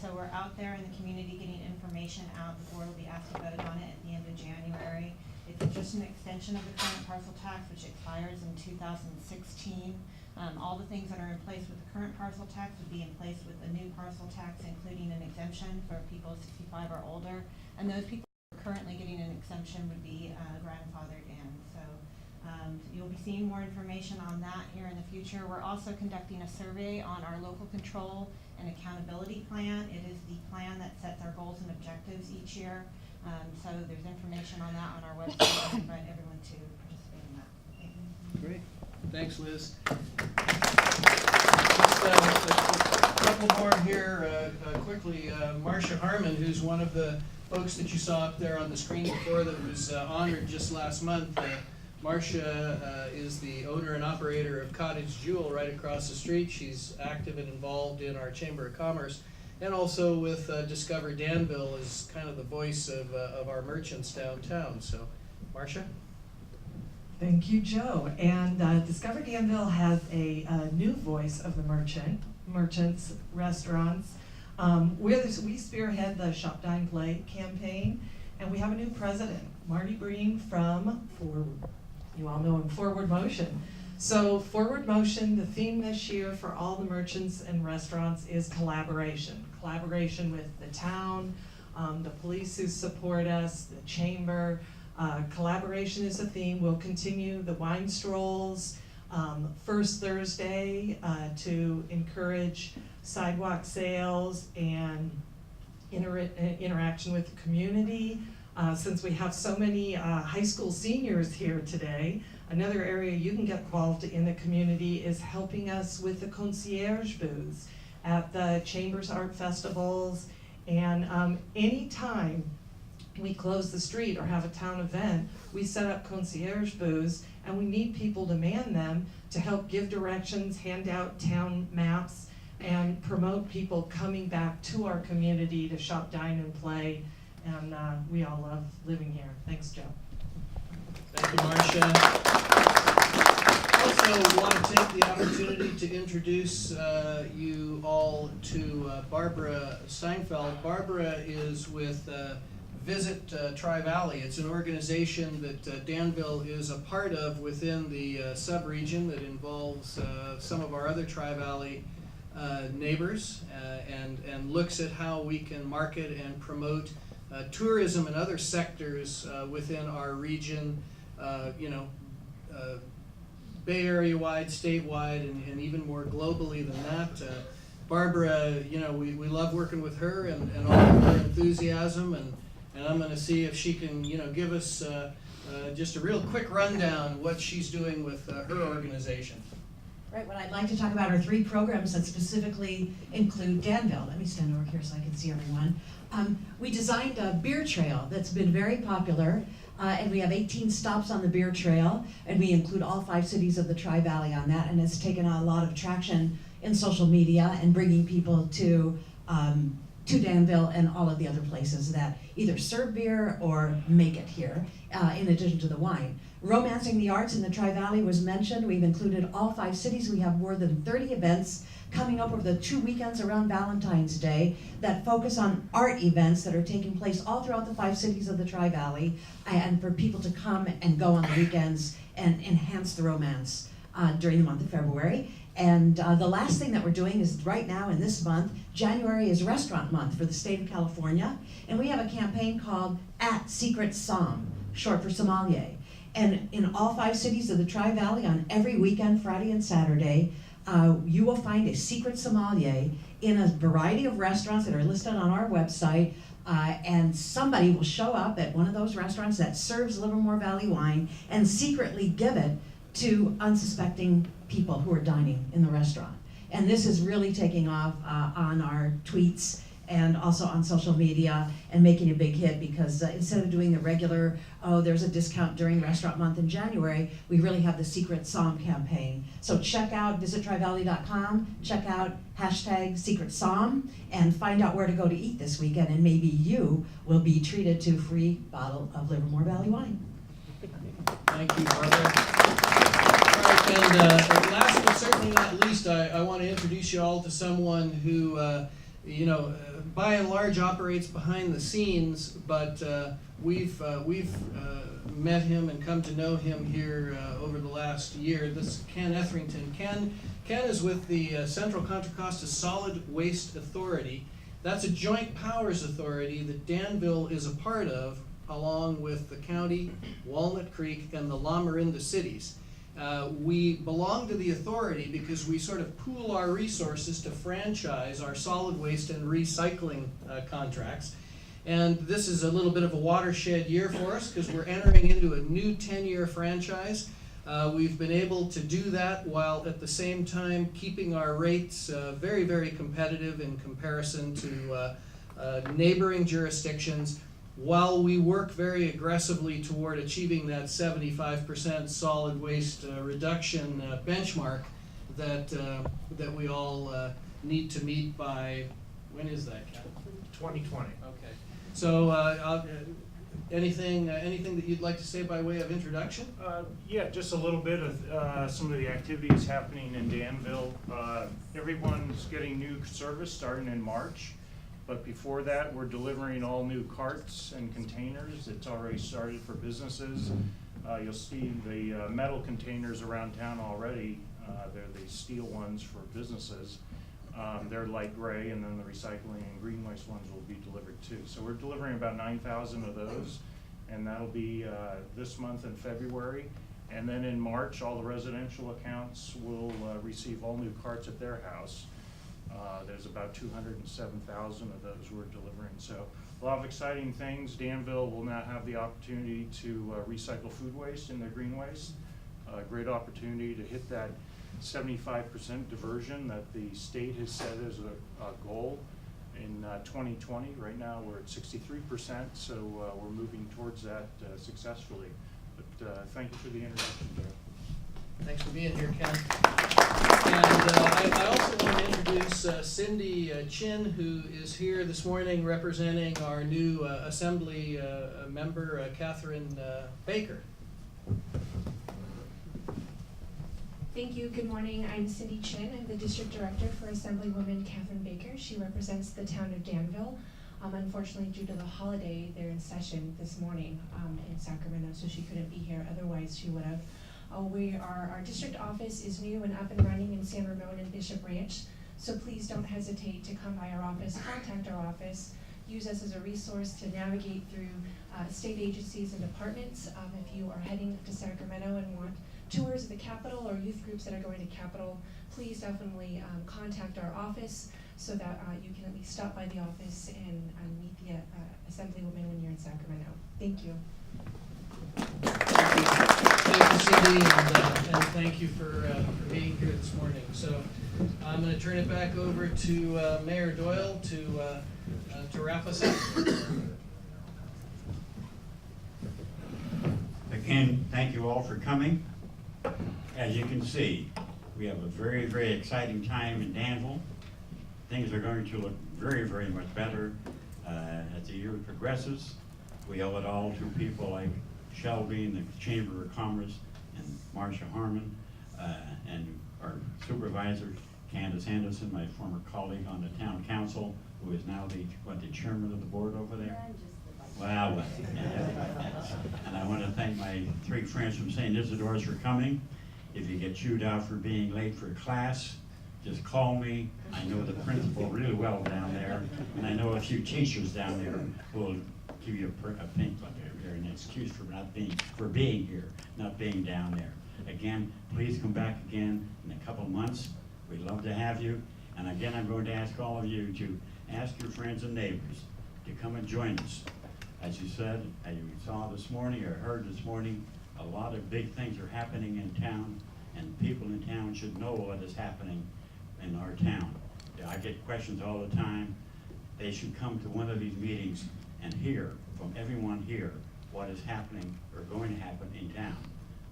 So we're out there in the community getting information out. The board will be asked to vote on it at the end of January. It's just an extension of the current parcel tax, which expires in 2016. All the things that are in place with the current parcel tax would be in place with the new parcel tax, including an exemption for people 65 or older. And those people who are currently getting an exemption would be grandfathered in. So you'll be seeing more information on that here in the future. We're also conducting a survey on our local control and accountability plan. It is the plan that sets our goals and objectives each year. So there's information on that on our website. I invite everyone to participate in that. Thank you. Great. Thanks, Liz. Just a couple more here quickly. Marcia Harmon, who's one of the folks that you saw up there on the screen before that was honored just last month. Marcia is the owner and operator of Cottage Jewel right across the street. She's active and involved in our Chamber of Commerce and also with Discover Danville as kind of the voice of our merchants downtown. So, Marcia? Thank you, Joe. And Discover Danville has a new voice of the merchants, restaurants. We spearhead the Shop, Dine, Play campaign, and we have a new president, Marty Breen from you all know him, Forward Motion. So Forward Motion, the theme this year for all the merchants and restaurants is collaboration. Collaboration with the town, the police who support us, the chamber. Collaboration is a theme. We'll continue the wine strolls first Thursday to encourage sidewalk sales and interaction with the community. Since we have so many high school seniors here today, another area you can get involved in the community is helping us with the concierge booths at the Chambers Art Festivals. And anytime we close the street or have a town event, we set up concierge booths, and we need people to man them to help give directions, hand out town maps, and promote people coming back to our community to shop, dine, and play. And we all love living here. Thanks, Joe. Thank you, Marcia. Also want to take the opportunity to introduce you all to Barbara Steinfeld. Barbara is with Visit Tri-Valley. It's an organization that Danville is a part of within the sub-region that involves some of our other Tri-Valley neighbors and looks at how we can market and promote tourism and other sectors within our region, Bay Area wide, statewide, and even more globally than that. Barbara, we love working with her and all of her enthusiasm, and I'm going to see if she can, give us just a real quick rundown what she's doing with her organization. Right, what I'd like to talk about are 3 programs that specifically include Danville. Let me stand over here so I can see everyone. We designed a beer trail that's been very popular, and we have 18 stops on the beer trail, and we include all 5 cities of the Tri-Valley on that, and it's taken a lot of traction in social media and bringing people to Danville and all of the other places that either serve beer or make it here, in addition to the wine. Romancing the Arts in the Tri-Valley was mentioned. We've included all 5 cities. We have more than 30 events coming up over the 2 weekends around Valentine's Day that focus on art events that are taking place all throughout the 5 cities of the Tri-Valley, and for people to come and go on the weekends and enhance the romance during the month of February. And the last thing that we're doing is right now in this month, January is Restaurant Month for the state of California, and we have a campaign called @Secret Som, short for sommelier. And in all 5 cities of the Tri-Valley, on every weekend, Friday and Saturday, you will find a secret sommelier in a variety of restaurants that are listed on our website, and somebody will show up at one of those restaurants that serves Livermore Valley wine and secretly give it to unsuspecting people who are dining in the restaurant. And this is really taking off on our tweets and also on social media and making a big hit, because instead of doing the regular, oh, there's a discount during Restaurant Month in January, we really have the Secret Som campaign. So check out, visit trivalley.com, check out #SecretSom, and find out where to go to eat this weekend, and maybe you will be treated to a free bottle of Livermore Valley wine. Thank you, Barbara. All right, and last but certainly not least, I want to introduce you all to someone who, by and large operates behind the scenes, but we've met him and come to know him here over the last year. This is Ken Etherington. Ken is with the Central Contra Costa Solid Waste Authority. That's a joint powers authority that Danville is a part of, along with the county, Walnut Creek, and the Labyrinth cities. We belong to the authority because we sort of pool our resources to franchise our solid waste and recycling contracts. And this is a little bit of a watershed year for us because we're entering into a new 10-year franchise. We've been able to do that while at the same time keeping our rates very, very competitive in comparison to neighboring jurisdictions, while we work very aggressively toward achieving that 75% solid waste reduction benchmark that we all need to meet by, when is that, Ken? 2020. Okay. So anything that you'd like to say by way of introduction? Yeah, just a little bit of some of the activities happening in Danville. Everyone's getting new service starting in March. But before that, we're delivering all new carts and containers. It's already started for businesses. You'll see the metal containers around town already. They're the steel ones for businesses. They're light gray, and then the recycling and green waste ones will be delivered too. So we're delivering about 9,000 of those, and that'll be this month in February. And then in March, all the residential accounts will receive all new carts at their house. There's about 207,000 of those we're delivering. So a lot of exciting things. Danville will now have the opportunity to recycle food waste in their green waste. Great opportunity to hit that 75% diversion that the state has set as a goal in 2020. Right now we're at 63%, so we're moving towards that successfully. But thank you for the introduction, Joe. Thanks for being here, Ken. And I also want to introduce Cindy Chin, who is here this morning representing our new Assembly member, Catherine Baker. Thank you. Good morning. I'm Cindy Chin. I'm the District Director for Assemblywoman Catherine Baker. She represents the town of Danville. Unfortunately, due to the holiday, they're in session this morning in Sacramento, so she couldn't be here. Otherwise, she would have. Our district office is new and up and running in San Ramon and Bishop Ranch, so please don't hesitate to come by our office, contact our office, use us as a resource to navigate through state agencies and departments. If you are heading to Sacramento and want tours of the Capitol or youth groups that are going to Capitol, please definitely contact our office so that you can at least stop by the office and meet the Assemblywoman when you're in Sacramento. Thank you. you, Cindy, and thank you for being here this morning. So I'm going to turn it back over to Mayor Doyle to wrap us up. Again, thank you all for coming. As you can see, we have a very, very exciting time in Danville. Things are going to look very, very much better as the year progresses. We owe it all to people like Shelby and the Chamber of Commerce and Marcia Harmon and our supervisor, Candace Anderson, my former colleague on the town council, who is now the chairman of the board over there. Wow. And I want to thank my three friends from St. Isidore's for coming. If you get chewed out for being late for class, just call me. I know the principal really well down there, and I know a few teachers down there who will give you a pink book or an excuse for being here, not being down there. Again, please come back again in a couple months. We'd love to have you. And again, I'm going to ask all of you to ask your friends and neighbors to come and join us. As you said, as you saw this morning or heard this morning, a lot of big things are happening in town, and people in town should know what is happening in our town. I get questions all the time. They should come to one of these meetings and hear from everyone here what is happening or going to happen in town.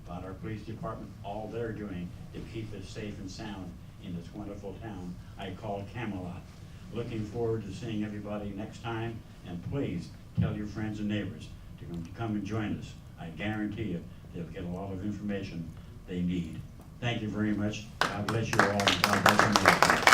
About our police department, all they're doing to keep us safe and sound in this wonderful town I call Camelot. Looking forward to seeing everybody next time, and please tell your friends and neighbors to come and join us. I guarantee you they'll get a lot of information they need. Thank you very much. God bless you all, and God bless America.